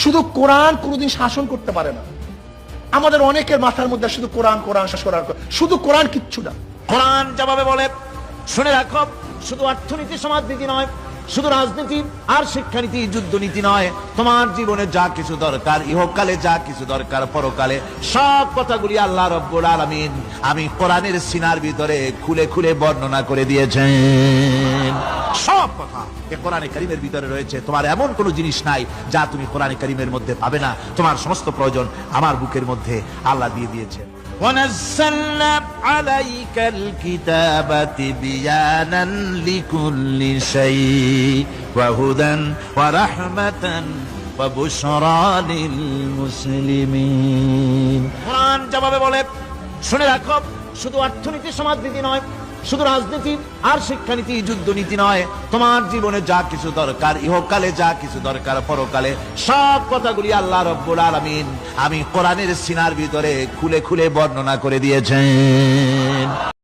শুধু কোরআন কোনোদিন শাসন করতে পারে না। আমাদের অনেকের মাথার মধ্যে শুধু কোরআন কোরআন কোরআন, শুধু কোরআন কিচ্ছু না। কোরআন যেভাবে বলে, শুনে রাখো, শুধু অর্থনীতি সমাজনীতি নয়, শুধু রাজনীতি আর শিক্ষানীতি যুদ্ধনীতি নয়, তোমার জীবনে যা কিছু দরকার, ইহকালে যা কিছু দরকার, পরকালে সব কথাগুলি আল্লাহ রব্বুল আলামিন আমি কোরআনের সিনার ভিতরে খুলে খুলে বর্ণনা করে দিয়েছেন। সব কথা কোরআনে কারীমের ভিতরে রয়েছে। তোমার এমন কোন জিনিস নাই যা তুমি কোরআনে কারীমের মধ্যে পাবে না। তোমার সমস্ত প্রয়োজন আমার বুকের মধ্যে আল্লাহ দিয়ে দিয়েছেন। ونزلنا عليك الكتاب تبيانا لكل شيء وهدى ورحمة وبشرى للمسلمين। কোরআন যেভাবে বলে, শুনে রাখো, শুধু অর্থনীতি সমাজনীতি নয়, শুধু রাজনীতি আর শিক্ষানীতি যুদ্ধনীতি নয়, তোমার জীবনে যা কিছু দরকার, ইহকালে যা কিছু দরকার, পরকালে সব কথাগুলি আল্লাহ রব্বুল আলামিন আমি কোরআনের সিনার ভিতরে খুলে খুলে বর্ণনা করে দিয়েছেন।